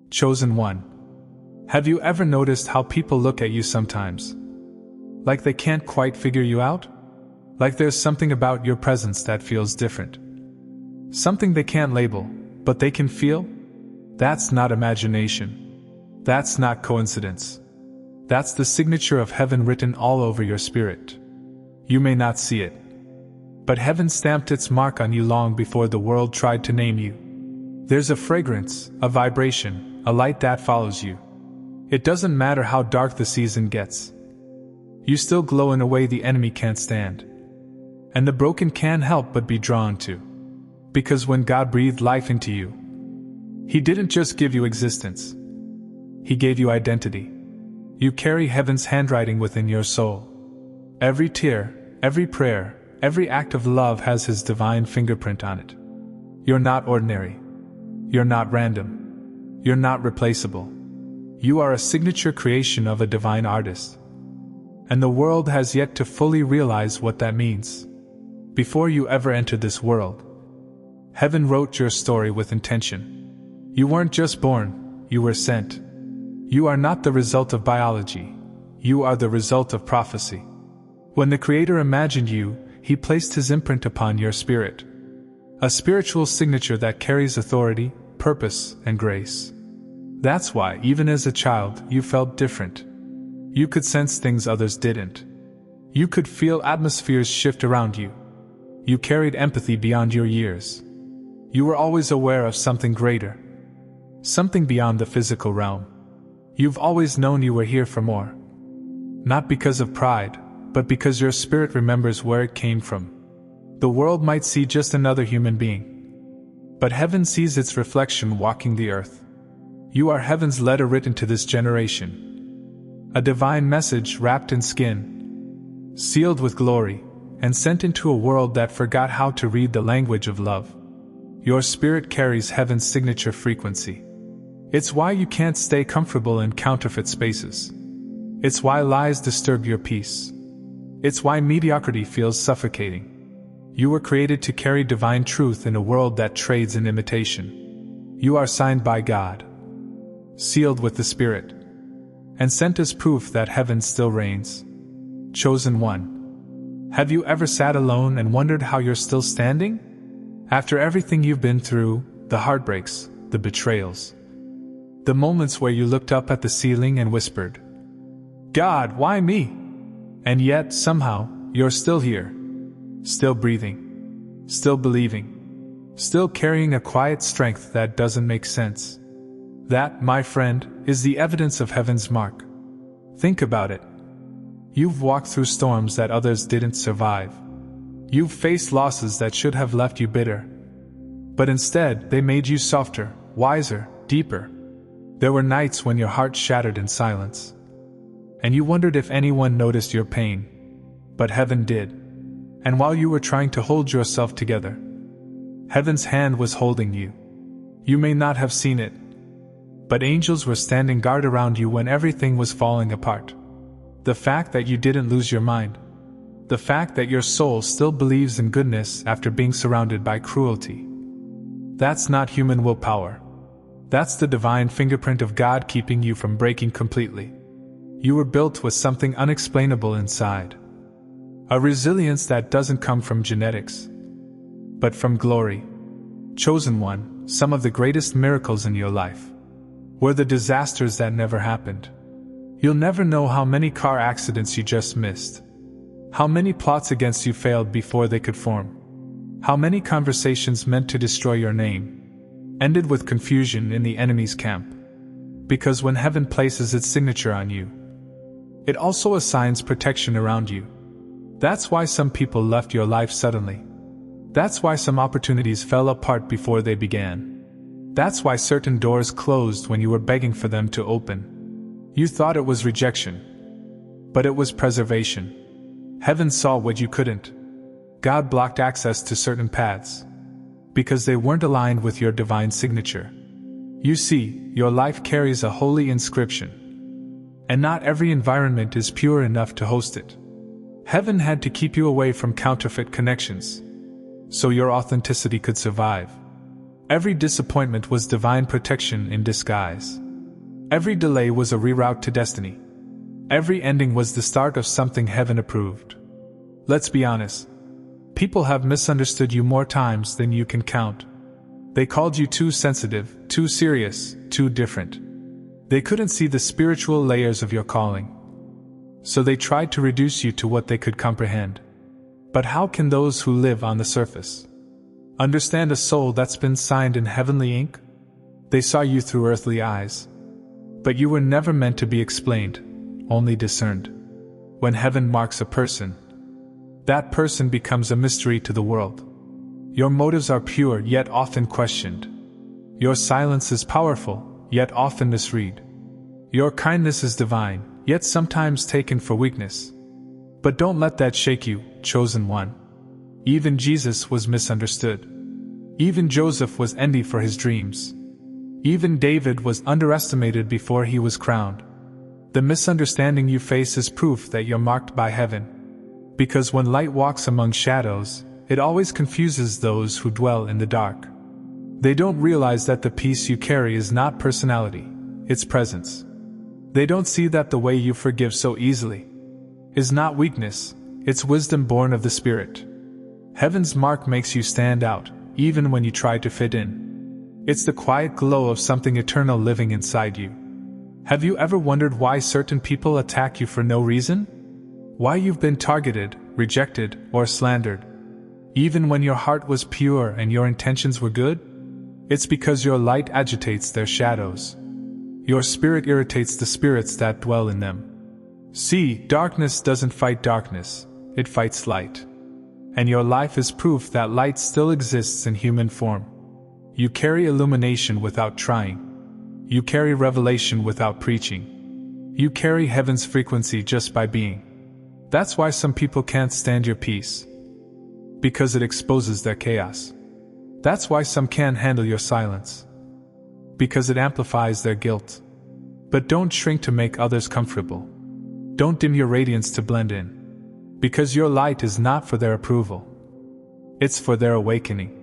Chosen one. Have you ever noticed how people look at you sometimes? Like they can't quite figure you out? Like there's something about your presence that feels different. Something they can't label, but they can feel? That's not imagination. That's not coincidence. That's the signature of heaven written all over your spirit. You may not see it, but heaven stamped its mark on you long before the world tried to name you. There's a fragrance, a vibration, a light that follows you. It doesn't matter how dark the season gets. You still glow in a way the enemy can't stand. And the broken can't help but be drawn to. Because when God breathed life into you, He didn't just give you existence. He gave you identity. You carry heaven's handwriting within your soul. Every tear, every prayer, every act of love has His divine fingerprint on it. You're not ordinary. You're not random. You're not replaceable. You are a signature creation of a divine artist. And the world has yet to fully realize what that means. Before you ever entered this world, heaven wrote your story with intention. You weren't just born, you were sent. You are not the result of biology. You are the result of prophecy. When the Creator imagined you, He placed His imprint upon your spirit. A spiritual signature that carries authority, purpose, and grace. That's why, even as a child, you felt different. You could sense things others didn't. You could feel atmospheres shift around you. You carried empathy beyond your years. You were always aware of something greater. Something beyond the physical realm. You've always known you were here for more. Not because of pride, but because your spirit remembers where it came from. The world might see just another human being, but heaven sees its reflection walking the earth. You are heaven's letter written to this generation. A divine message wrapped in skin, sealed with glory, and sent into a world that forgot how to read the language of love. Your spirit carries heaven's signature frequency. It's why you can't stay comfortable in counterfeit spaces. It's why lies disturb your peace. It's why mediocrity feels suffocating. You were created to carry divine truth in a world that trades in imitation. You are signed by God, sealed with the Spirit, and sent as proof that heaven still reigns. Chosen one. Have you ever sat alone and wondered how you're still standing? After everything you've been through, the heartbreaks, the betrayals, the moments where you looked up at the ceiling and whispered, "God, why me?" And yet, somehow, you're still here. Still breathing. Still believing. Still carrying a quiet strength that doesn't make sense. That, my friend, is the evidence of heaven's mark. Think about it. You've walked through storms that others didn't survive. You've faced losses that should have left you bitter. But instead, they made you softer, wiser, deeper. There were nights when your heart shattered in silence. And you wondered if anyone noticed your pain. But heaven did. And while you were trying to hold yourself together, heaven's hand was holding you. You may not have seen it, but angels were standing guard around you when everything was falling apart. The fact that you didn't lose your mind. The fact that your soul still believes in goodness after being surrounded by cruelty. That's not human willpower. That's the divine fingerprint of God keeping you from breaking completely. You were built with something unexplainable inside. A resilience that doesn't come from genetics, but from glory. Chosen one, some of the greatest miracles in your life were the disasters that never happened. You'll never know how many car accidents you just missed. How many plots against you failed before they could form. How many conversations meant to destroy your name ended with confusion in the enemy's camp. Because when heaven places its signature on you, it also assigns protection around you. That's why some people left your life suddenly. That's why some opportunities fell apart before they began. That's why certain doors closed when you were begging for them to open. You thought it was rejection, but it was preservation. Heaven saw what you couldn't. God blocked access to certain paths because they weren't aligned with your divine signature. You see, your life carries a holy inscription, and not every environment is pure enough to host it. Heaven had to keep you away from counterfeit connections, so your authenticity could survive. Every disappointment was divine protection in disguise. Every delay was a reroute to destiny. Every ending was the start of something heaven approved. Let's be honest. People have misunderstood you more times than you can count. They called you too sensitive, too serious, too different. They couldn't see the spiritual layers of your calling. So they tried to reduce you to what they could comprehend. But how can those who live on the surface understand a soul that's been signed in heavenly ink? They saw you through earthly eyes. But you were never meant to be explained, only discerned. When heaven marks a person, that person becomes a mystery to the world. Your motives are pure, yet often questioned. Your silence is powerful, yet often misread. Your kindness is divine, yet sometimes taken for weakness. But don't let that shake you, chosen one. Even Jesus was misunderstood. Even Joseph was envied for his dreams. Even David was underestimated before he was crowned. The misunderstanding you face is proof that you're marked by heaven. Because when light walks among shadows, it always confuses those who dwell in the dark. They don't realize that the peace you carry is not personality, it's presence. They don't see that the way you forgive so easily is not weakness, it's wisdom born of the Spirit. Heaven's mark makes you stand out, even when you try to fit in. It's the quiet glow of something eternal living inside you. Have you ever wondered why certain people attack you for no reason? Why you've been targeted, rejected, or slandered? Even when your heart was pure and your intentions were good? It's because your light agitates their shadows. Your spirit irritates the spirits that dwell in them. See, darkness doesn't fight darkness, it fights light. And your life is proof that light still exists in human form. You carry illumination without trying. You carry revelation without preaching. You carry heaven's frequency just by being. That's why some people can't stand your peace. Because it exposes their chaos. That's why some can't handle your silence. Because it amplifies their guilt. But don't shrink to make others comfortable. Don't dim your radiance to blend in. Because your light is not for their approval. It's for their awakening.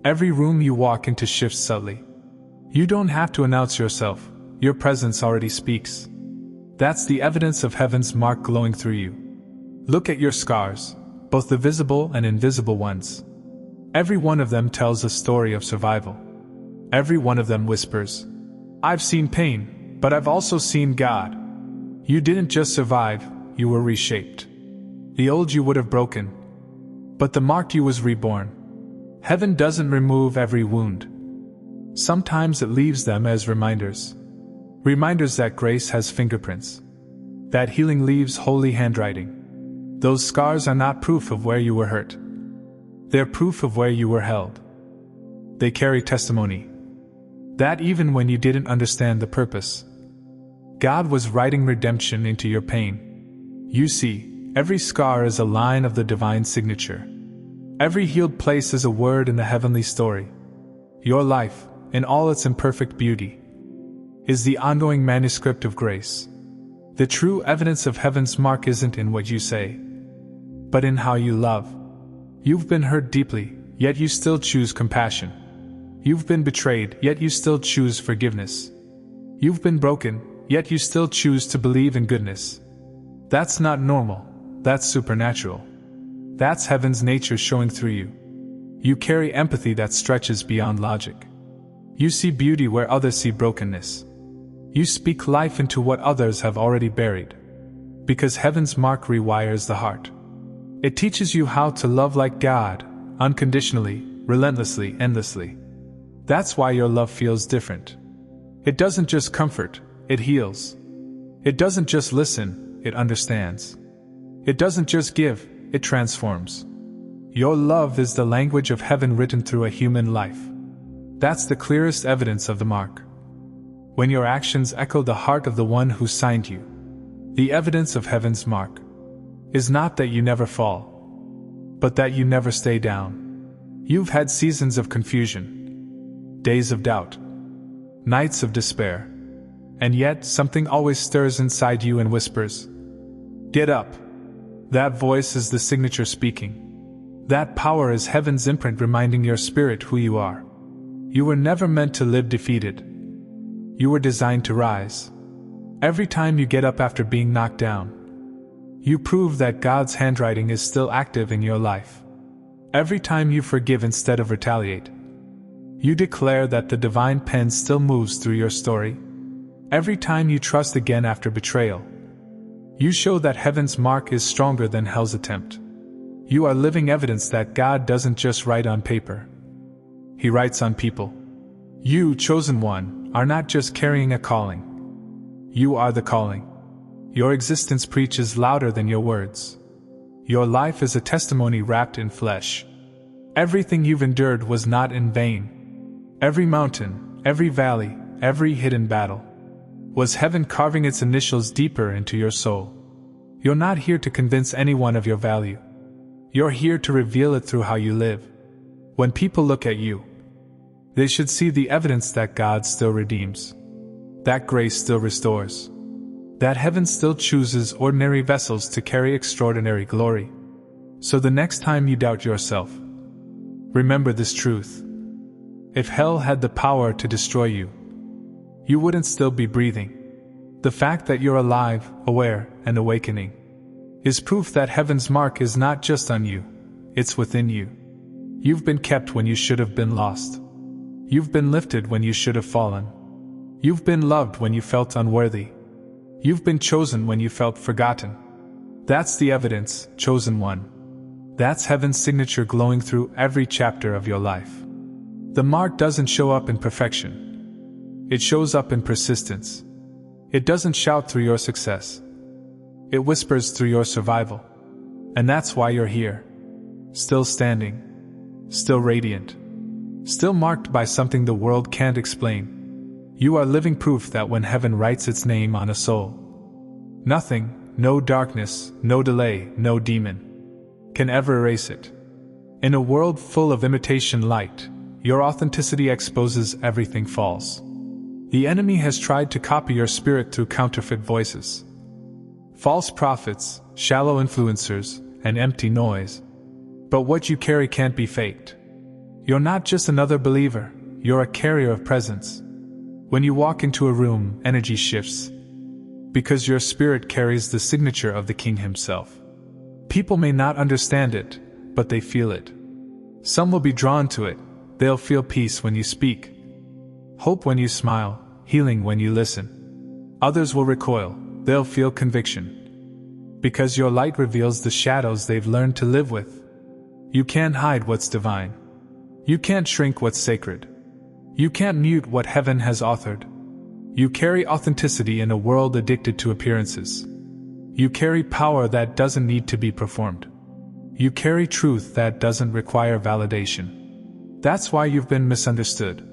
Every room you walk into shifts subtly. You don't have to announce yourself, your presence already speaks. That's the evidence of heaven's mark glowing through you. Look at your scars, both the visible and invisible ones. Every one of them tells a story of survival. Every one of them whispers, "I've seen pain, but I've also seen God." You didn't just survive, you were reshaped. The old you would have broken, but the marked you was reborn. Heaven doesn't remove every wound. Sometimes it leaves them as reminders. Reminders that grace has fingerprints. That healing leaves holy handwriting. Those scars are not proof of where you were hurt. They're proof of where you were held. They carry testimony. That even when you didn't understand the purpose, God was writing redemption into your pain. You see, every scar is a line of the divine signature. Every healed place is a word in the heavenly story. Your life, in all its imperfect beauty, is the ongoing manuscript of grace. The true evidence of heaven's mark isn't in what you say, but in how you love. You've been hurt deeply, yet you still choose compassion. You've been betrayed, yet you still choose forgiveness. You've been broken, yet you still choose to believe in goodness. That's not normal, that's supernatural. That's heaven's nature showing through you. You carry empathy that stretches beyond logic. You see beauty where others see brokenness. You speak life into what others have already buried. Because heaven's mark rewires the heart. It teaches you how to love like God, unconditionally, relentlessly, endlessly. That's why your love feels different. It doesn't just comfort, it heals. It doesn't just listen, it understands. It doesn't just give, it transforms. Your love is the language of heaven written through a human life. That's the clearest evidence of the mark. When your actions echo the heart of the one who signed you, the evidence of heaven's mark is not that you never fall, but that you never stay down. You've had seasons of confusion, days of doubt, nights of despair, and yet something always stirs inside you and whispers, "Get up." That voice is the signature speaking. That power is heaven's imprint reminding your spirit who you are. You were never meant to live defeated. You were designed to rise. Every time you get up after being knocked down, you prove that God's handwriting is still active in your life. Every time you forgive instead of retaliate, you declare that the divine pen still moves through your story. Every time you trust again after betrayal, you show that heaven's mark is stronger than hell's attempt. You are living evidence that God doesn't just write on paper. He writes on people. You, chosen one, are not just carrying a calling. You are the calling. Your existence preaches louder than your words. Your life is a testimony wrapped in flesh. Everything you've endured was not in vain. Every mountain, every valley, every hidden battle was heaven carving its initials deeper into your soul. You're not here to convince anyone of your value. You're here to reveal it through how you live. When people look at you, they should see the evidence that God still redeems, that grace still restores, that heaven still chooses ordinary vessels to carry extraordinary glory. So the next time you doubt yourself, remember this truth. If hell had the power to destroy you, you wouldn't still be breathing. The fact that you're alive, aware, and awakening is proof that heaven's mark is not just on you, it's within you. You've been kept when you should have been lost. You've been lifted when you should have fallen. You've been loved when you felt unworthy. You've been chosen when you felt forgotten. That's the evidence, chosen one. That's heaven's signature glowing through every chapter of your life. The mark doesn't show up in perfection. It shows up in persistence. It doesn't shout through your success. It whispers through your survival. And that's why you're here. Still standing. Still radiant. Still marked by something the world can't explain. You are living proof that when heaven writes its name on a soul, nothing, no darkness, no delay, no demon, can ever erase it. In a world full of imitation light, your authenticity exposes everything false. The enemy has tried to copy your spirit through counterfeit voices, false prophets, shallow influencers, and empty noise. But what you carry can't be faked. You're not just another believer, you're a carrier of presence. When you walk into a room, energy shifts, because your spirit carries the signature of the King himself. People may not understand it, but they feel it. Some will be drawn to it. They'll feel peace when you speak, hope when you smile, healing when you listen. Others will recoil. They'll feel conviction, because your light reveals the shadows they've learned to live with. You can't hide what's divine. You can't shrink what's sacred. You can't mute what heaven has authored. You carry authenticity in a world addicted to appearances. You carry power that doesn't need to be performed. You carry truth that doesn't require validation. That's why you've been misunderstood.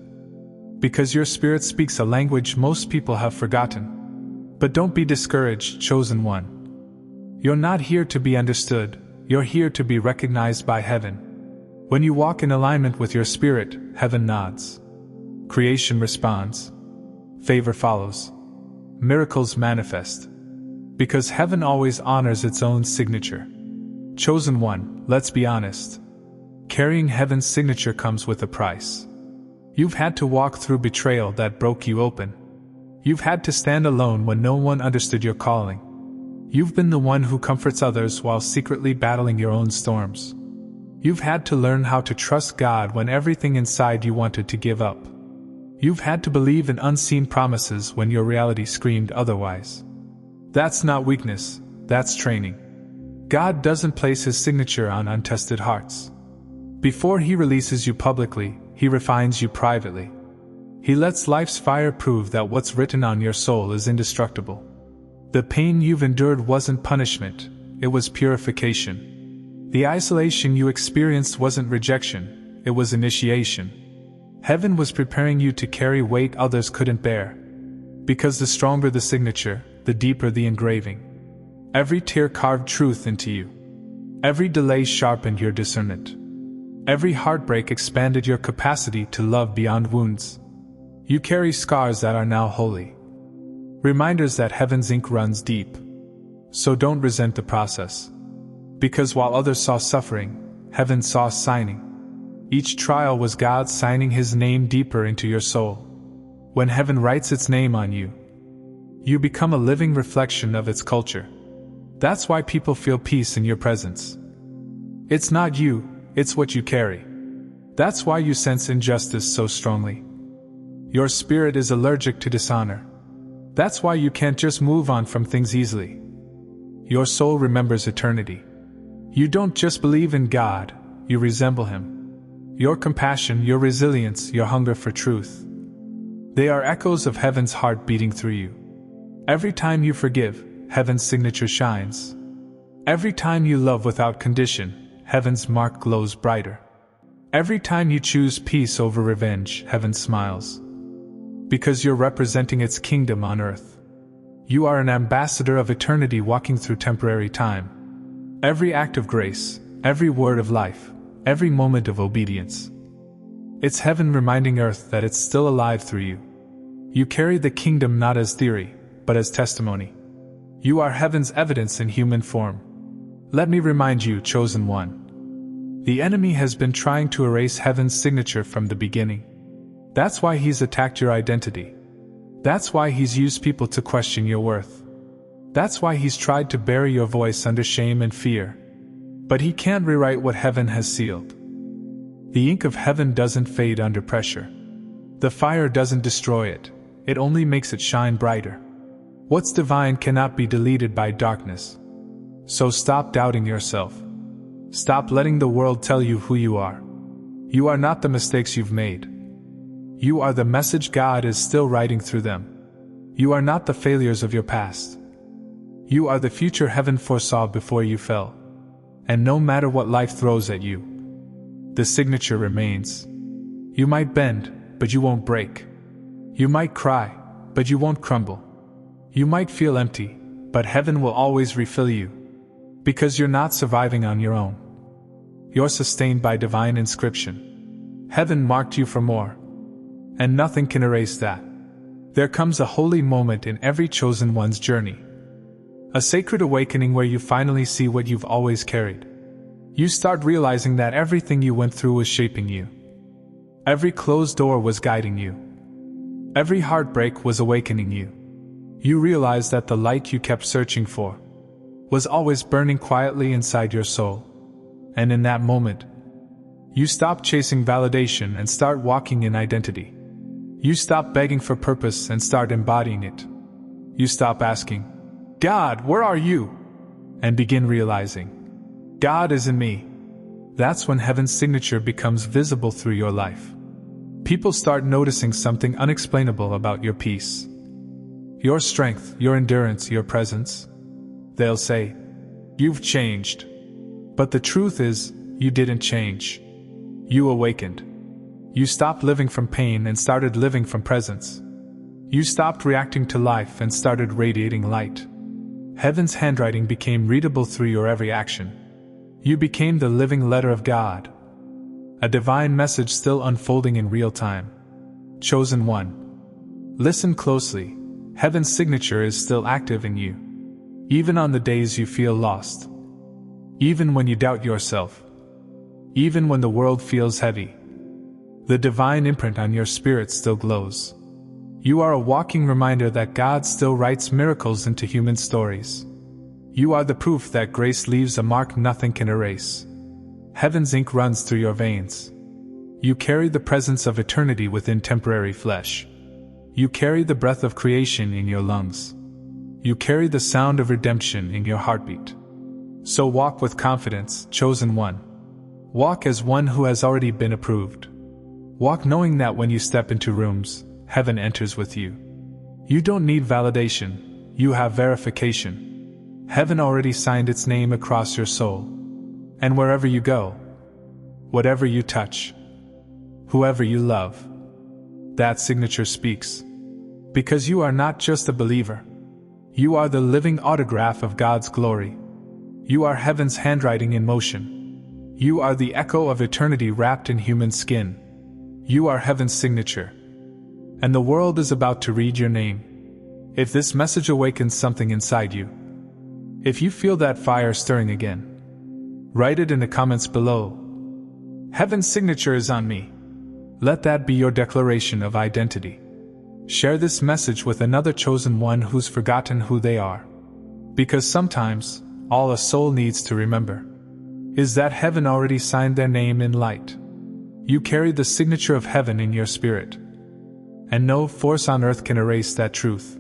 Because your spirit speaks a language most people have forgotten. But don't be discouraged, chosen one. You're not here to be understood, you're here to be recognized by heaven. When you walk in alignment with your spirit, heaven nods. Creation responds. Favor follows. Miracles manifest. Because heaven always honors its own signature. Chosen one, let's be honest. Carrying heaven's signature comes with a price. You've had to walk through betrayal that broke you open. You've had to stand alone when no one understood your calling. You've been the one who comforts others while secretly battling your own storms. You've had to learn how to trust God when everything inside you wanted to give up. You've had to believe in unseen promises when your reality screamed otherwise. That's not weakness, that's training. God doesn't place his signature on untested hearts. Before he releases you publicly, he refines you privately. He lets life's fire prove that what's written on your soul is indestructible. The pain you've endured wasn't punishment, it was purification. The isolation you experienced wasn't rejection, it was initiation. Heaven was preparing you to carry weight others couldn't bear. Because the stronger the signature, the deeper the engraving. Every tear carved truth into you. Every delay sharpened your discernment. Every heartbreak expanded your capacity to love beyond wounds. You carry scars that are now holy. Reminders that heaven's ink runs deep. So don't resent the process. Because while others saw suffering, heaven saw signing. Each trial was God signing His name deeper into your soul. When heaven writes its name on you, you become a living reflection of its culture. That's why people feel peace in your presence. It's not you, it's what you carry. That's why you sense injustice so strongly. Your spirit is allergic to dishonor. That's why you can't just move on from things easily. Your soul remembers eternity. You don't just believe in God, you resemble Him. Your compassion, your resilience, your hunger for truth. They are echoes of heaven's heart beating through you. Every time you forgive, heaven's signature shines. Every time you love without condition, heaven's mark glows brighter. Every time you choose peace over revenge, heaven smiles. Because you're representing its kingdom on earth. You are an ambassador of eternity walking through temporary time. Every act of grace, every word of life, every moment of obedience. It's heaven reminding earth that it's still alive through you. You carry the kingdom not as theory, but as testimony. You are heaven's evidence in human form. Let me remind you, chosen one. The enemy has been trying to erase heaven's signature from the beginning. That's why he's attacked your identity. That's why he's used people to question your worth. That's why he's tried to bury your voice under shame and fear. But he can't rewrite what heaven has sealed. The ink of heaven doesn't fade under pressure. The fire doesn't destroy it, it only makes it shine brighter. What's divine cannot be deleted by darkness. So stop doubting yourself. Stop letting the world tell you who you are. You are not the mistakes you've made. You are the message God is still writing through them. You are not the failures of your past. You are the future heaven foresaw before you fell. And no matter what life throws at you, the signature remains. You might bend, but you won't break. You might cry, but you won't crumble. You might feel empty, but heaven will always refill you. Because you're not surviving on your own. You're sustained by divine inscription. Heaven marked you for more. And nothing can erase that. There comes a holy moment in every chosen one's journey. A sacred awakening where you finally see what you've always carried. You start realizing that everything you went through was shaping you. Every closed door was guiding you. Every heartbreak was awakening you. You realize that the light you kept searching for was always burning quietly inside your soul. And in that moment, you stop chasing validation and start walking in identity. You stop begging for purpose and start embodying it. You stop asking, God, where are you? And begin realizing, God is in me. That's when heaven's signature becomes visible through your life. People start noticing something unexplainable about your peace. Your strength, your endurance, your presence. They'll say, you've changed. But the truth is, you didn't change. You awakened. You stopped living from pain and started living from presence. You stopped reacting to life and started radiating light. Heaven's handwriting became readable through your every action. You became the living letter of God. A divine message still unfolding in real time. Chosen one. Listen closely. Heaven's signature is still active in you. Even on the days you feel lost. Even when you doubt yourself. Even when the world feels heavy. The divine imprint on your spirit still glows. You are a walking reminder that God still writes miracles into human stories. You are the proof that grace leaves a mark nothing can erase. Heaven's ink runs through your veins. You carry the presence of eternity within temporary flesh. You carry the breath of creation in your lungs. You carry the sound of redemption in your heartbeat. So walk with confidence, chosen one. Walk as one who has already been approved. Walk knowing that when you step into rooms, heaven enters with you. You don't need validation, you have verification. Heaven already signed its name across your soul. And wherever you go, whatever you touch, whoever you love, that signature speaks. Because you are not just a believer. You are the living autograph of God's glory. You are heaven's handwriting in motion. You are the echo of eternity wrapped in human skin. You are heaven's signature. And the world is about to read your name. If this message awakens something inside you, if you feel that fire stirring again, write it in the comments below. Heaven's signature is on me. Let that be your declaration of identity. Share this message with another chosen one who's forgotten who they are. Because sometimes, all a soul needs to remember is that heaven already signed their name in light. You carry the signature of heaven in your spirit, and no force on earth can erase that truth.